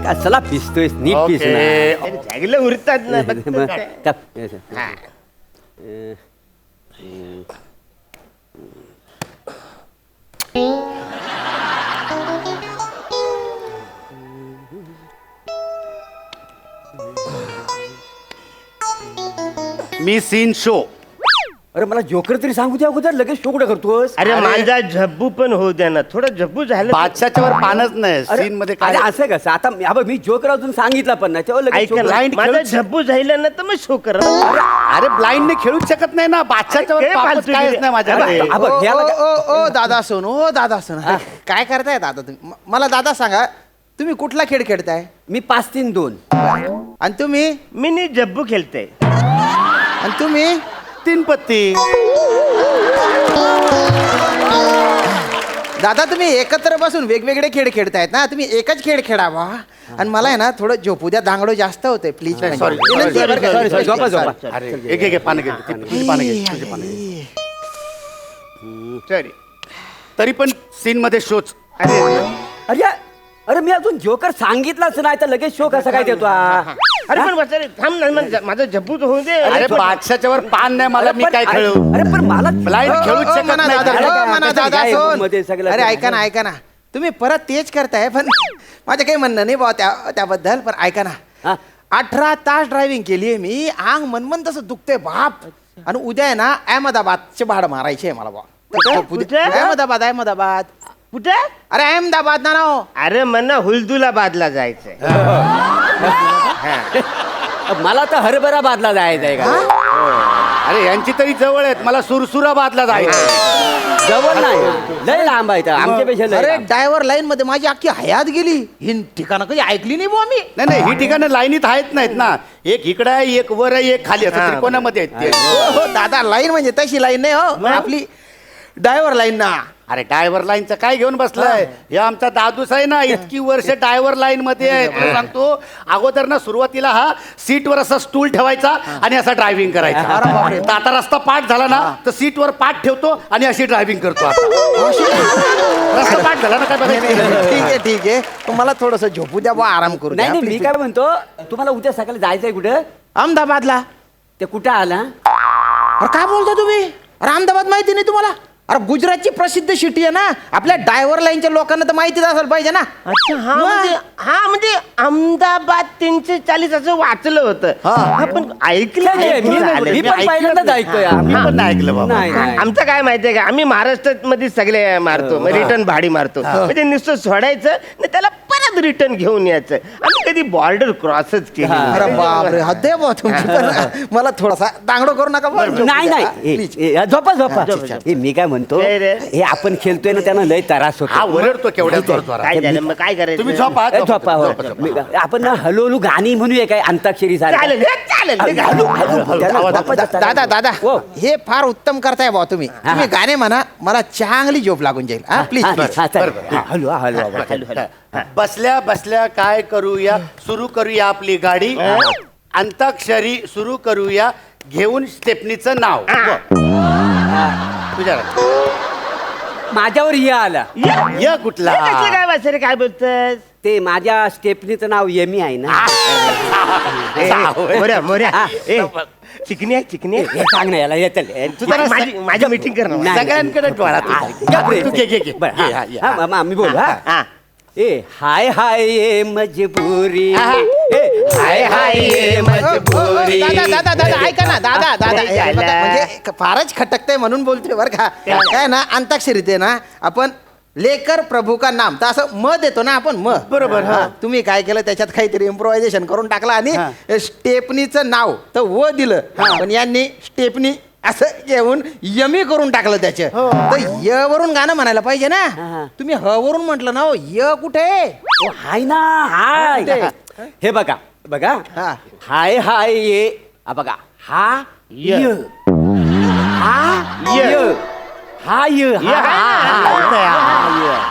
कसला पिसतोय नीट पिस जागेला उरतात ना मी सीन शो. अरे मला जोकर तरी सांगू द्या अगोदर लगेच शो कुठे करतोस. अरे माझा झब्बू पण होऊ द्या ना थोडं झब्बू झालं बादशाच्या वर पानच नाही सीन मध्ये काय. अरे असं कसं आता मी जोकर अजून सांगितलं पण नाही तेव्हा लगेच show blind माझा खेळूच- झब्बू झालं ना तर मग शो कर अरे ब्लाइंड ने खेळूच शकत नाही ना. बादशाच्या अरे वर काय पापच फालतू कायच गिरी. नाही माझ्याकडे. हा बघ, ह्या बघा. ओ दादा सोन ओ दादा सोन काय करताय दादा तुम्ही मला दादा सांगा तुम्ही कुठला खेळ खेळताय मी 5-3-2. आणि तुम्ही मी नी झब्बू खेळते आणि तुम्ही 3 पत्ती. दादा तुम्ही एकत्र बसून वेगवेगळे खेळ खेळतायत ना तुम्ही एकच खेळ खेळावा आणि मला आहे ना थोडं झोपू द्या दांगडो जास्त होते प्लीज sorry, झोपा, झोपा. अरे घे पानं घे तुझी पानं घे तुझी पानं घे. सॉरी तरी पण सीन मध्ये शोच. अरे अरे मी अजून जोकर सांगितलंच नाही तर लगेच शो कसा काय देतो हा? अरे पण बसारे थांब ना माझा झब्बू तर होऊ दे अरे बादशाच्या वर पान नाही मला मी काय खेळू. अरे पण मला ब्लाइंड खेळूच शकत नाही. दादा सोन. मध्ये सगळं अरे ऐका ना तुम्ही परत तेच करताय पण माझं काही म्हणणं नाही बाबा त्याबद्दल पण ऐका हा. ना 18 तास ड्रायव्हिंग केली आहे मी अंग मनमन तसं दुखते बाप आणि उद्या आहे ना अहमदाबादचे भाडं मारायचे आहे मला कुठे? अहमदाबाद कुठे अरे अहमदाबाद ना हो अरे मला हुलदुलाबादला जायचंय मला तर हरभराबादला जायचं आहे का. अरे यांची तरी जवळ आहेत मला सुरसुराबादला जायचं. जवळ नाही लय लांब आहे आमच्यापेक्षा लय अरे लांब. ड्रायव्हर लाईन मध्ये माझी अख्खी हयात गेली ही ठिकाणं कधी ऐकली नाही बुवा मी नाही ही ठिकाणं लाईनीत आहेत नाहीत ना. एक इकडे आहे एक वर आहे एक खाली असं त्रिकोणामध्ये आहेत ते. हो दादा लाईन म्हणजे तशी लाईन नाही हो आपली ड्रायव्हर लाईन ना अरे ड्रायव्हर लाईनचं काय घेऊन बसलाय. हे आमचा दादूस आहे ना इतकी वर्ष ड्रायव्हर लाईन मध्ये आहे. तुला सांगतो अगोदर ना सुरुवातीला हा सीटवर असा स्टूल ठेवायचा आणि असा ड्रायव्हिंग करायचा. तर आता रस्ता पाठ झाला ना तर सीटवर पाठ ठेवतो आणि अशी ड्रायव्हिंग करतो. रस्ता पाठ झाला ना काय बघायचं. ठीक आहे पण मला थोडस झोपू द्या बा आराम करू नाही द्या नाही मी काय म्हणतो तुम्हाला उद्या सकाळी जायचंय कुठं. अहमदाबादला ते कुठं आला. अरे काय बोलता तुम्ही अरे अहमदाबाद माहिती नाही तुम्हाला अरे गुजरातची प्रसिद्ध सिटी आहे ना आपल्या ड्रायव्हर लाईनच्या लोकांना तर माहितीच असेल पाहिजे ना अच्छा म्हणजे अहमदाबाद 340 असं वाचलं होतं पण ऐकलं मी पण पहिल्यांदाच ऐकतोय. मी पण नाही ऐकलं बाबा. नाही नाही आमचं काय माहितीये का आम्ही महाराष्ट्रात मध्ये सगळे मारतो रिटर्न भाडी मारतो म्हणजे नुसतं सोडायचं आणि त्याला परत रिटर्न घेऊन यायचं आम्ही कधी बॉर्डर क्रॉसच केली अरे बापरे हद्दे बा तुमची पण मला थोडासा दांगडो करू नका बरं. नाही नाही झोपा झोपा हे मी काय म्हणतो काय रे? हे आपण खेळतोय ना त्यांना लय त्रास हा होतो. वरडतो केवढ्या जोरात. काय झालं मग काय करायचं तुम्ही झोपा ए, झोपा हो. आपण ना हळूहळू गाणी म्हणूया काय अंताक्षरी चालेल दादा दादा हो. हे फार उत्तम करताय बा तुम्ही तुम्ही गाणे म्हणा मला चांगली झोप लागून जाईल हा प्लीज हळू हळू बसल्या बसल्या काय करूया सुरू करूया आपली गाडी. अंताक्षरी सुरू करूया घेऊन स्टेपनीचं नाव. तुझ्या माझ्यावर ये आला य कुठला काय वाचरे काय बोलतस ते माझ्या स्टेपनीचं नाव यमी आहे ना. मोऱ्या चिकनी आहे चिकनी हे सांग ना याला येतल माझी मीटिंग कर नाही. सगळ्यांकडे डोळा तू घे घे घे. घे, हा, या. मी बोल हा ए हाय हाय ये मजबूरी ए हाय हाय ये मजबूरी. दादा दादा दादा ऐका ना दादा दादा हे बघा, म्हणजे फारच खटकतंय म्हणून बोलतोय बरं का काय ना अंताक्षरीत आहे ना आपण लेकर प्रभू का नाम तर असं म देतो ना आपण म बरोबर, हा. तुम्ही काय केलं त्याच्यात काहीतरी इम्प्रोव्हायझेशन करून टाकलं आणि स्टेपनीचं नाव तर व दिलं पण यांनी स्टेपनी असं घेऊन यमी करून टाकलं त्याचं तर य वरून गाणं म्हणायला पाहिजे ना तुम्ही ह वरून म्हटलं ना हो य कुठे ओ, हाय ना हाय हे बघा बघा हा. हाय हाय ये बघा हा य हा य हा य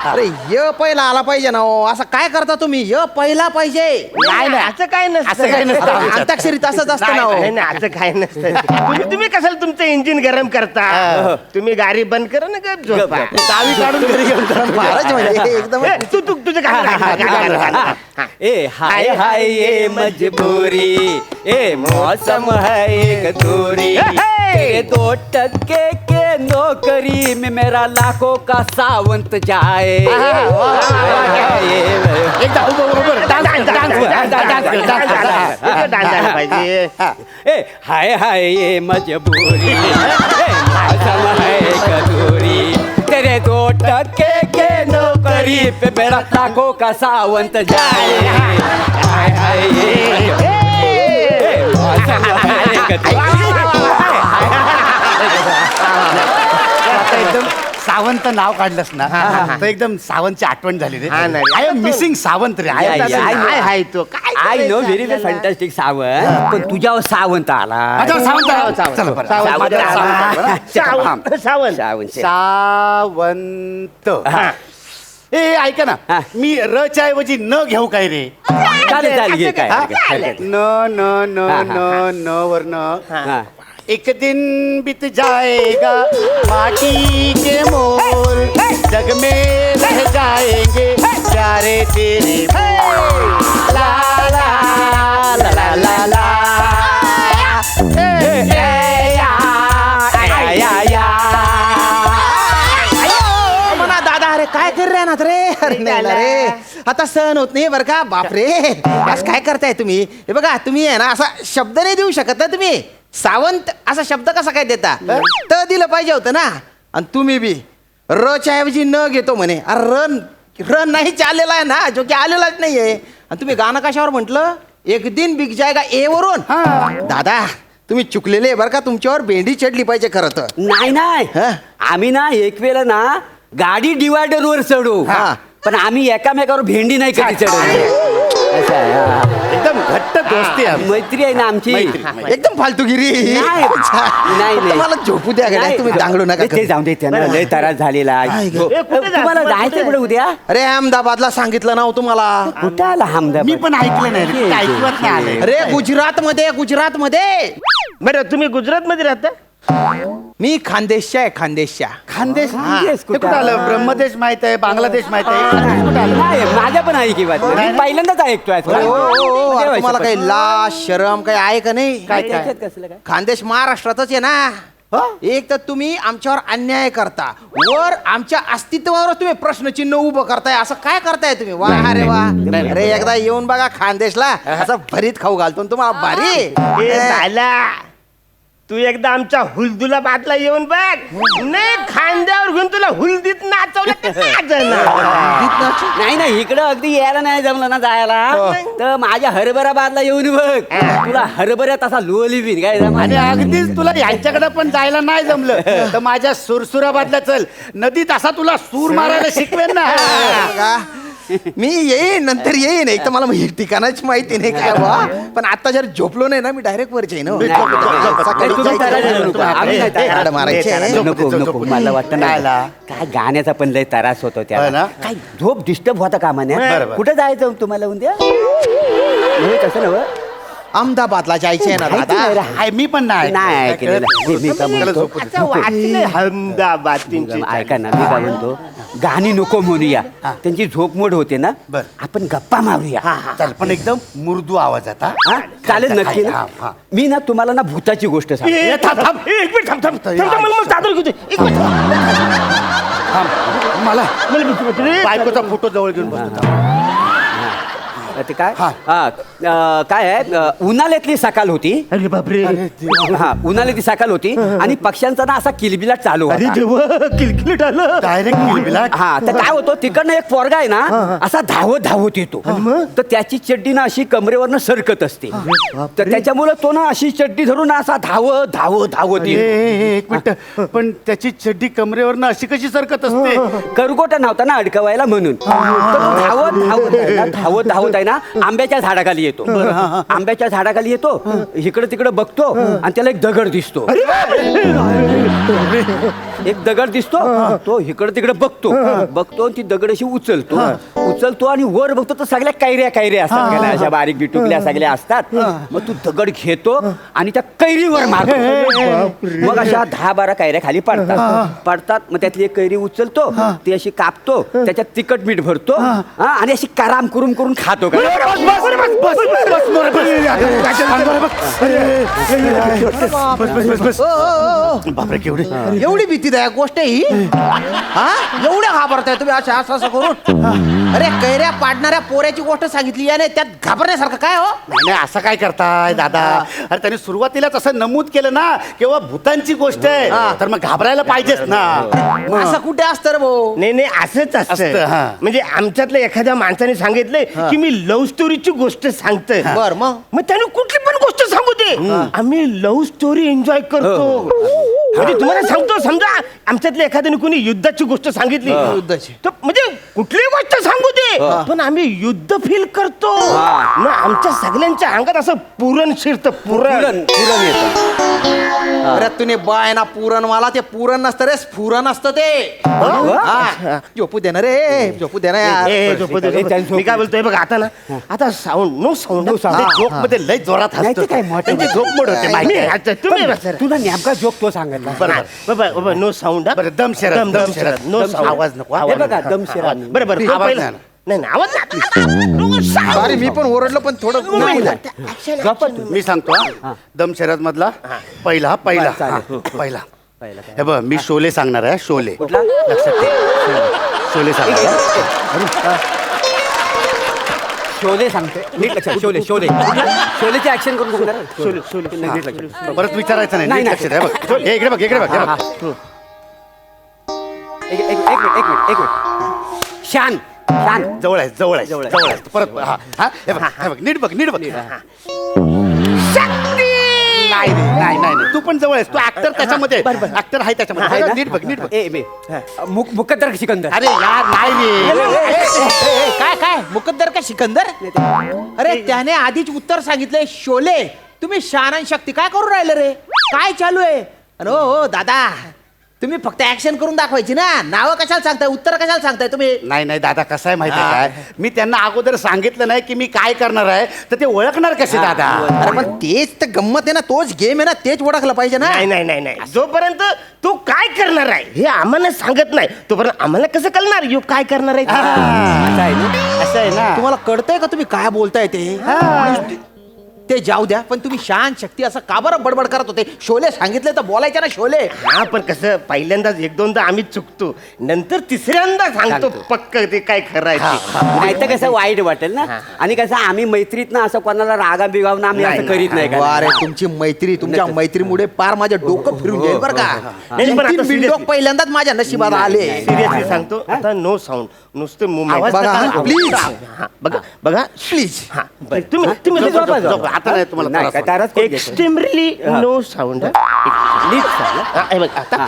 अरे य पहिला आला पाहिजे ना हो असं काय करता तुम्ही य पहिला पाहिजे नाही असं काय नसतं असं काय नसतं. अंताक्षरी तसंच असतं ना हो नाही असं काय नसतं तुम्ही कशाला तुमचं इंजिन गरम करता तुम्ही गाडी बंद करा ना गप झोपा. चावी काढून घरी घेऊन जा. फारच म्हणजे एकदम ए, तू तुझं काय ए हाय हाय ये मजबूरी ए मौसम है एक दूरी तेरे 2% के नौकरी में मेरा लाखों का सावंत जाए एकदा उभं बरोबर पाहिजे. ए हाय हाय ये मजबूरी ए मौसम है एक दूरी तेरे 2% के नौकरी पे मेरा लाखों का सावंत जाए हाय हाय ये मौसम है एक दूरी आता एकदम सावंत नाव काढलंस ना तर एकदम सावंतची आठवण झाली रे. हा, नाही. आय एम मिसिंग सावंत रे. या, या. काय हाय तो काय I know very very fantastic Sawant पण तुझ्यावर सावंत आला माझ्यावर सावंत आला. चला बरं. सावंत. माझ्यावर सावंत आला. सावंत सावंत सावंत सावंत. ए ऐका ना हा. मी र च्या ऐवजी न घेऊ काय रे. चालेल चालेल घे काय हा? हरकत न न न हा, न न वर न. नाही. हा. एक दिन बीत जाएगा माटी के मोल जग में रह जाएंगे प्यारे तेरे बोल. ला ला ला ला ला ला. ए, ए, या. म्हणा दादा अरे काय कर रे ना रे अरे नाही ना रे आता सहन होत नाही बरं का बापरे आज काय करताय तुम्ही हे बघा तुम्ही आहे ना असा शब्द नाही देऊ शकत ना तुम्ही सावंत असा शब्द कसा काय देता त दिलं पाहिजे होतं ना आणि तुम्ही बी र च्या ऐवजी न घेतो म्हणे अरे रन नाही चाललेला आहे ना जो की आलेलाच नाहीये आणि तुम्ही गाणं कशावर म्हटलं एक दिन बिक जायगा ए वरून दादा तुम्ही चुकलेले बरं का तुमच्यावर भेंडी चढली पाहिजे खरं तर नाही हा? आम्ही ना एक वेळा ना गाडी डिवायडर वर चढू हा. पण आम्ही एकामेकावर भेंडी नाही कधी चढवली असं आहे, हा. एकदम घट्ट दोस्ती आहे. मैत्री आहे ना आमची मैत्री. एकदम फालतूगिरी नाही. नाही. फक्त मला झोपू द्या गड्या, नाही. तुम्ही दांगडू नका ते जाऊन दे त्यांना लय त्रास झालेला काय ग? हो. ए, कुठे जा? तुम्हाला कुठे जायचं कुठे उद्या अरे अहमदाबादला सांगितलं ना हो तुम्हाला कुठं आला हमदा मी पण ऐकलं नाही रे. ते ऐकवत नाही आलंय. अरे गुजरात मध्ये बरं तुम्ही गुजरात मध्ये राहता मी खानदेशच्या आहे खानदेशच्या खानदेश खानदेश ते कुठं कुठं आलं ब्रह्मदेश माहित आहे बांगलादेश माहित आहे खानदेश कुठं आलं. नाही माझ्या पण आहे की बात मी पहिल्यांदाच ऐकतोय आज. अरे तुम्हाला काही लाज शरम काही आहे का नाही काय त्याच्यात कसलं काय खानदेश महाराष्ट्रातच आहे ना एक तर तुम्ही आमच्यावर अन्याय करता वर आमच्या अस्तित्वावर तुम्ही प्रश्नचिन्ह उभं करताय असं काय करताय तुम्ही वा अरे वा अरे एकदा येऊन बघा खानदेशला असं भरीत खाऊ घालतो ना तुम्हाला भारी ए झाला तू एकदा आमच्या हुलदुला बादला येऊन बघ नाही खांद्यावर घेऊन तुला हुलदीत नाचवलं तर नाचणार. नाही इकडं अगदी यायला नाही जमलं ना जायला तर माझ्या हरभराबादला येऊन बघ तुला हरभऱ्यात असा लोली बिन काय आणि अगदीच तुला यांच्याकडे पण जायला नाही जमलं तर माझ्या सुरसुराबादला चल नदीत असा तुला सूर मारायला शिकवेन ना. बघा, मी येईन नंतर येईन एक तर मला ठिकाणाची माहिती नाही काय बा पण आता जर झोपलो नाही ना मी डायरेक्ट वरच येईन हो. सकाळी तुम्ही जायचं. तयार झाले नको. आम्ही नाही तयार. झाडं मारायचे आहे. नको मला वाटतं ना कायला? काय गाण्याचा पण लय त्रास होतो होय त्याला ना? काय झोप डिस्टर्ब होता कामाने बरोबर. कुठे जायचं तुम्हाला उद्या नाही तसं नव अहमदाबादला जायचे आहे ना दादा हाय मी पण नाही नाही ऐकलेलं. मी काय म्हणतो आता वाचलंय अहमदाबाद तीनशे ऐका ना मी काय म्हणतो गाणी नको म्हणूया त्यांची झोप मोड होते ना बरं. आपण गप्पा मारूया चल पण एकदम मुर्दू आवाज आता हा? चालेल नक्की ना हा, हा. मी ना तुम्हाला ना भूताची गोष्ट सांग ए, थांब, थांब. ए, एक मिनिट थांब थांब थांब, थांब, मला चादर घेऊ दे. एक मिनिट. मला मला भीती वाटते रे. बायकोचा फोटो जवळ घेऊन बसतो. ते काय हा. काय आहे उन्हाळ्यातली सकाळ होती अरे बापरे हा उन्हाळ्यातली सकाळ होती आणि पक्ष्यांचा ना असा किलबिलाट चालू अरे होता देवा किलकिलीट आलं डायरेक्ट किलबिलाट. हा तर काय होतं तिकडनं एक पोरगा आहे ना असा धावत येतो तर त्याची चड्डी ना अशी कमरेवरनं सरकत असते तर त्याच्यामुळे तो ना अशी चड्डी धरून असा धावत ए, येतो एक मिनिट पण त्याची चड्डी कमरेवरनं अशी कशी सरकत असते. करगोटा नव्हता ना अडकवायला म्हणून तर तो धावत आहे ना आंब्याच्या झाडाखाली येतो आंब्याच्या झाडाखाली येतो इकडे तिकडे बघतो आणि त्याला एक दगड दिसतो एक दगड दिसतो तो इकडे तिकडे बघतो बघतो आणि ती दगड अशी उचलतो आणि वर बघतो तर सगळ्या कैऱ्या असतात का नाही, अशा बारीक बिटुकल्या सगळ्या असतात. मग तू दगड घेतो आणि त्या कैरीवर मारतो. मग अशा 10-12 कैऱ्या खाली पडतात. मग त्यातली एक कैरी उचलतो ती अशी कापतो, त्याच्यात तिखट मीठ भरतो आणि अशी कराम करून खातो. बापरे केवढे एवढी भीतीदायक गोष्ट आहे ही. हा एवढ्या घाबरताय तुम्ही असं असं करून. अरे कैऱ्या पाडणाऱ्या पोऱ्याची गोष्ट सांगितली याने, त्यात घाबरण्यासारखं काय हो? नाही असं काय करताय दादा? अरे त्यांनी सुरुवातीलाच असं नमूद केलं ना किंवा भूतांची गोष्ट आहे तर मग घाबरायला पाहिजेच ना. असं कुठे असतं रे भाऊ? नाही असंच असतं, असतं. हा. म्हणजे आमच्यातल्या एखाद्या माणसाने सांगितलंय की मी लव्ह स्टोरीची गोष्ट सांगतोय. बर मग त्याने कुठली पण गोष्ट सांगू दे, आम्ही लव्ह स्टोरी एन्जॉय करतो. म्हणजे तुम्हाला सांगतो, समजा आमच्यातल्या एखाद्याने कोणी युद्धाची गोष्ट सांगितली युद्धाची. तर म्हणजे कुठलीही गोष्ट सांगू दे पण आम्ही युद्ध फील करतो. मग आमच्या सगळ्यांच्या अंगात असं पुरण शिरतं. पुरण अरे तुम्ही बाय ना पुरण मला ते पुरण नसतं रे, स्फुरण असतं ते. हा. झोपू दे ना रे, झोपू दे ना यार. झोपू दे, झोपू दे. मी काय बोलतोय बघा आता ना, आता साऊंड नो साऊंड. झोप मध्ये लय जोरात हसतो. काय मोठं त्यांची झोप मोड होते माहिती आहे. अच्छा, तुम्ही बसा. तुला नेमका जोक तो सांगितला. बाबा नो साऊंड. बरं दम शरद नो साऊंड. आवाज नको हे बघा दमशेरा. बरं तो आवाज पहिला. नाही नाही आवाज नाही. अरे मी पण ओरडलो पण थोडं नाही. मी सांगतो हा. दम शरद मधला पहिला चालेल. हा, पहिला हे बघ मी शोले सांगणार आहे. शोले कुठला? लक्षात ठेव. शोले सांगणार. शोले सांगते नीट लक्षात. शोलेची ऍक्शन करून सांगणार. परत विचारायचं नाही. नाही, नीट लक्षात आहे. बघ हे इकडे बघ इकडे बघ हे बघ. एक मिनिट. शान जवळ आहे. परत हा हा हे बघ नीट बघ. नाही तू पण जवळ आहेस. तू ऍक्टर त्याच्यामध्ये ऍक्टर आहे त्याच्यामध्ये. नीट बघ. मुकद्दर सिकंदर. अरे यार नाही रे. काय मुकद्दर का सिकंदर? अरे त्याने आधीच उत्तर सांगितलंय शोले. तुम्ही शान शक्ती काय करून राहिले रे? काय चालू आहे? अरे हो दादा, तुम्ही फक्त ऍक्शन करून दाखवायची ना. नावं कशाला सांगताय, उत्तर कशाला सांगताय तुम्ही? नाही दादा कसं आहे माहिती आहे काय, मी त्यांना अगोदर सांगितलं नाही की मी काय करणार आहे तर ते ओळखणार कसे दादा. अरे पण तेच तर गंमत आहे ना, तोच गेम आहे ना, तेच ओळखलं पाहिजे ना. नाही जोपर्यंत तू काय करणार आहे हे आम्हाला सांगत नाही तोपर्यंत आम्हाला कसं कळणार यो काय करणार आहे? असं आहे ना. तुम्हाला कळतंय का तुम्ही काय बोलताय ते जाऊ द्या, पण तुम्ही शान शक्ती असं का बरं बडबड करत होते? शोले सांगितले तर बोलायचे ना शोले. हा पण कसं पहिल्यांदाच 1-2दा आम्ही चुकतो, नंतर तिसऱ्यांदा सांगतो पक्क ते काय करायचं. नाही तर कसं वाईट वाटेल ना. आणि कसं आम्ही मैत्रीत ना असं कोणाला रागा बिगावून आम्ही असं करीत नाही का. अरे तुमची मैत्री, तुमच्या मैत्रीमुळे पार माझं डोकं फिरून जाईल बरं का. नाही, पण आता 3 बिल्डॉग पहिल्यांदाच माझ्या नशिबात आले. सिरियसली सांगतो आता नो साऊंड, नुसतं मुवमेंट बघा, please. बघा प्लीज. तुम्ही झोपा. आता नाही तुम्हाला नाही, त्रास काय ताराच कोण घेतं? Extremely no sound. नीट सांग. आता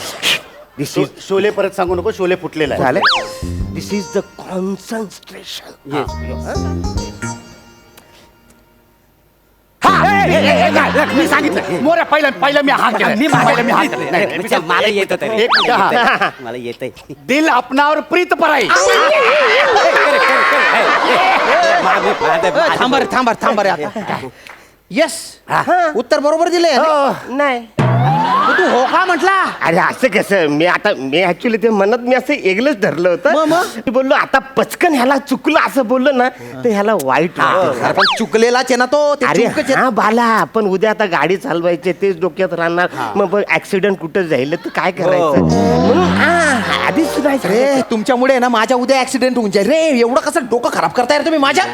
शोले परत सांगू नको. शोले फुटलेला आहे. झालं. दिस इज द कॉन्सन्ट्रेशन. मी सांगितलं मोऱ्या पहिला मी हात केला. पहिला मी हात केला. नाही, मी सांगतो. मला येतं तरी. एक मिनिट, हा. मला येतंय. दिल अपनावर प्रीत पराई. थांबा रे आता. येस, उत्तर बरोबर दिले. नाही तू हो का म्हटला? अरे असं कसं, मी ऍक्च्युली ते मनात मी असं एकलंच धरलं होतं. मी बोललो आता पचकन ह्याला चुकलं असं बोललो ना तर ह्याला वाईट वाटेल. अरे पण चुकलेलाच आहे ना तो. ते अरे चुकच आहे. हा बाला, पण उद्या आता गाडी चालवायची तेच डोक्यात राहणार. मग ऍक्सिडेंट कुठं जाईल तर काय करायचं म्हणून आधीच नाही रे तुमच्यामुळे ना माझ्या उद्या ऍक्सिडेंट होऊन जाईल रे. एवढं कसं डोकं खराब करताय रे तुम्ही माझ्या?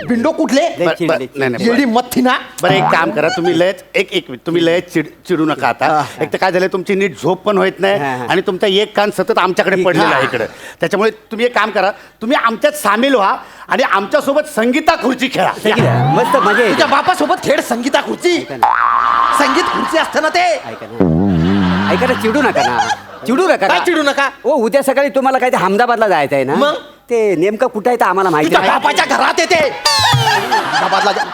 बिंडो कुठले? नाही. येडी मथी ना. बरं एक काम करा, तुम्ही लयच एक मिनिट तुम्ही लयच चिडू नका आता. एक तर काय झालं, तुमची नीट झोप पण होत नाही आणि तुमचा एक कान सतत आमच्याकडे पडलेला आहे इकडे. त्याच्यामुळे तुम्ही एक काम करा, तुम्ही आमच्यात सामील व्हा आणि आमच्यासोबत संगीता खुर्ची खेळा. मस्त मजा येते. तुझ्या बापासोबत खेळ संगीता खुर्ची. संगीत खुर्ची असतं ना ते. ऐका ना, चिडू नका ना. चिडू नका. काय चिडू नका? ओ उद्या सकाळी तुम्हाला काय ते अहमदाबादला जायचं आहे ना. मग? ते नेमकं कुठं आहे तर आम्हाला माहिती तुझ्या आहे. बापाच्या घरात येते.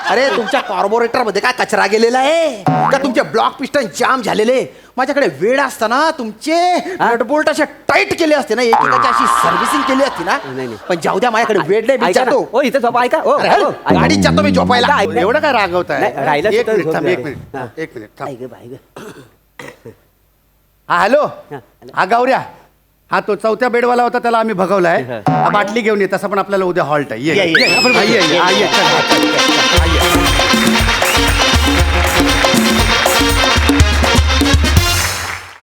अरे तुमच्या कार्बोरेटर मध्ये काय कचरा गेलेला आहे का तुमचे ब्लॉक पिस्टन जाम झालेले? माझ्याकडे वेळ असताना तुमचे नटबोल्ट असे टाईट केले असते ना, एकेकाची अशी सर्व्हिसिंग केली असती ना. नाही. पण जाऊ द्या, माझ्याकडे वेळ नाही, मी ऐका ना. जातो. ओ इथं झोपा, ऐका. ओ, अरे, ओ, गाडीत जातो मी झोपायला. ऐका. एवढं काय रागवत आहे? नाही, राहिलं एक तर मिनिट झोप थांब, जा. एक मिनिट हा. एक मिनिट थांब. ऐक बाई ग. हा हॅलो हा. हा गौऱ्या, हा तो 4थ्या बेडवाला होता, त्याला आम्ही भगवलाय. हा बाटली घेऊन ये, तसं पण आपल्याला उद्या हॉल्ट आहे. ये, ये, ये. ये. हा, ये, ये. हा, ये. चल, चल, चल, चल, चल. हा, ये.